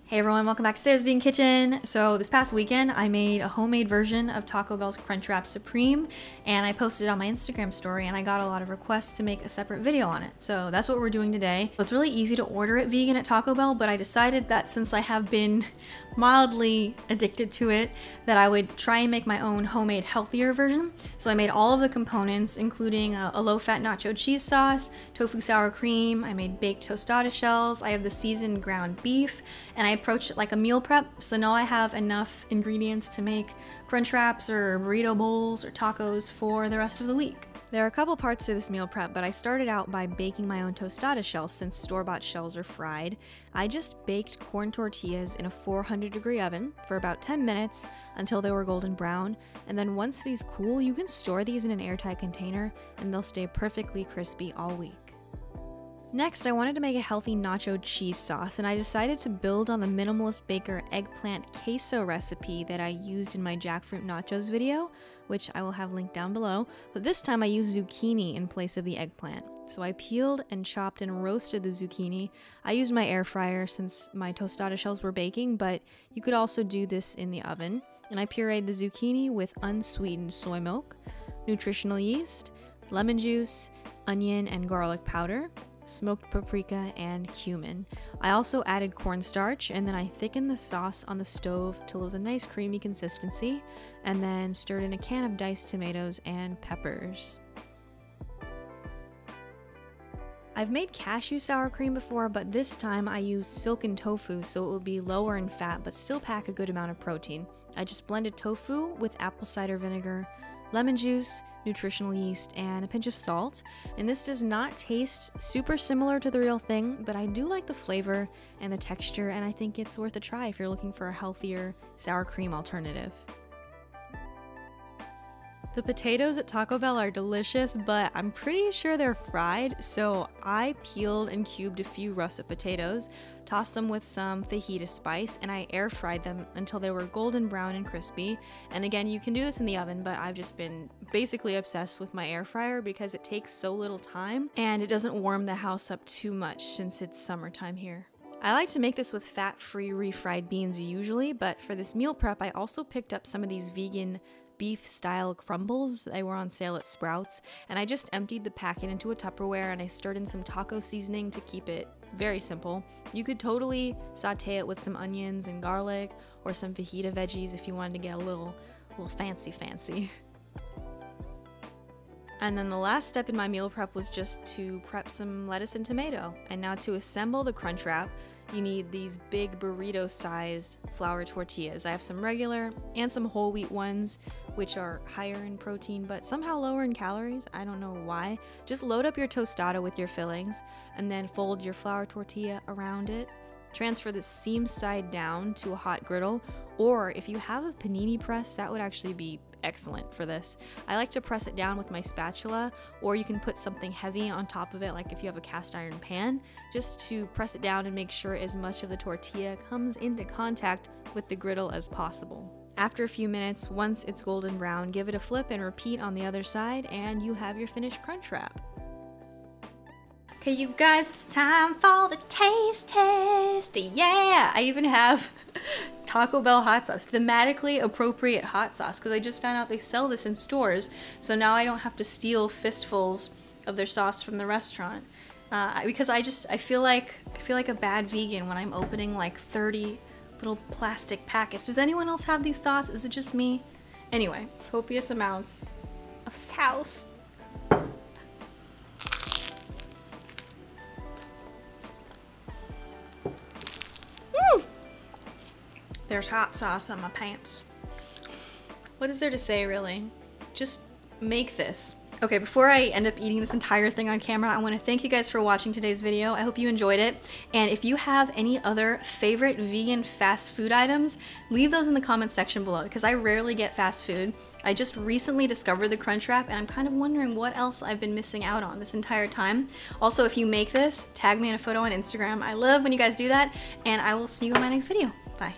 Hey everyone, welcome back to Sarah's Vegan Kitchen. So this past weekend, I made a homemade version of Taco Bell's Crunchwrap Supreme, and I posted it on my Instagram story, and I got a lot of requests to make a separate video on it. So that's what we're doing today. It's really easy to order it vegan at Taco Bell, but I decided that since I have been mildly addicted to it, that I would try and make my own homemade healthier version. So I made all of the components, including a low-fat nacho cheese sauce, tofu sour cream, I made baked tostada shells, I have the seasoned ground beef, and I approached it like a meal prep, so now I have enough ingredients to make crunch wraps or burrito bowls or tacos for the rest of the week. There are a couple parts to this meal prep, but I started out by baking my own tostada shells since store-bought shells are fried. I just baked corn tortillas in a 400-degree oven for about 10 minutes until they were golden brown, and then once these cool, you can store these in an airtight container and they'll stay perfectly crispy all week. Next, I wanted to make a healthy nacho cheese sauce, and I decided to build on the Minimalist Baker eggplant queso recipe that I used in my jackfruit nachos video, which I will have linked down below, but this time I used zucchini in place of the eggplant. So I peeled and chopped and roasted the zucchini. I used my air fryer since my tostada shells were baking, but you could also do this in the oven. And I pureed the zucchini with unsweetened soy milk, nutritional yeast, lemon juice, onion and garlic powder, smoked paprika, and cumin. I also added cornstarch, and then I thickened the sauce on the stove till it was a nice creamy consistency, and then stirred in a can of diced tomatoes and peppers. I've made cashew sour cream before, but this time I used silken tofu so it would be lower in fat but still pack a good amount of protein. I just blended tofu with apple cider vinegar, lemon juice, nutritional yeast, and a pinch of salt. And this does not taste super similar to the real thing, but I do like the flavor and the texture, and I think it's worth a try if you're looking for a healthier sour cream alternative. The potatoes at Taco Bell are delicious, but I'm pretty sure they're fried, so I peeled and cubed a few russet potatoes, tossed them with some fajita spice, and I air fried them until they were golden brown and crispy. And again, you can do this in the oven, but I've just been basically obsessed with my air fryer because it takes so little time and it doesn't warm the house up too much since it's summertime here. I like to make this with fat-free refried beans usually, but for this meal prep, I also picked up some of these vegan beef-style crumbles. They were on sale at Sprouts, and I just emptied the packet into a Tupperware and I stirred in some taco seasoning to keep it very simple. You could totally saute it with some onions and garlic or some fajita veggies if you wanted to get a little fancy. And then the last step in my meal prep was just to prep some lettuce and tomato. And now to assemble the crunch wrap, you need these big burrito-sized flour tortillas. I have some regular and some whole wheat ones, which are higher in protein but somehow lower in calories. I don't know why. Just load up your tostada with your fillings and then fold your flour tortilla around it. Transfer the seam side down to a hot griddle, or if you have a panini press, that would actually be excellent for this. I like to press it down with my spatula, or you can put something heavy on top of it, like if you have a cast iron pan, just to press it down and make sure as much of the tortilla comes into contact with the griddle as possible. After a few minutes, once it's golden brown, give it a flip and repeat on the other side, and you have your finished crunch wrap. Okay, you guys, it's time for the taste test. Yeah, I even have Taco Bell hot sauce, thematically appropriate hot sauce, because I just found out they sell this in stores, so now I don't have to steal fistfuls of their sauce from the restaurant. Because I feel like a bad vegan when I'm opening like 30 little plastic packets. Does anyone else have these thoughts? Is it just me? Anyway, copious amounts of sauce. There's hot sauce on my pants. What is there to say, really? Just make this. Okay, before I end up eating this entire thing on camera, I want to thank you guys for watching today's video. I hope you enjoyed it. And if you have any other favorite vegan fast food items, leave those in the comments section below, because I rarely get fast food. I just recently discovered the crunch wrap, and I'm kind of wondering what else I've been missing out on this entire time. Also, if you make this, tag me in a photo on Instagram. I love when you guys do that, and I will see you in my next video. Bye.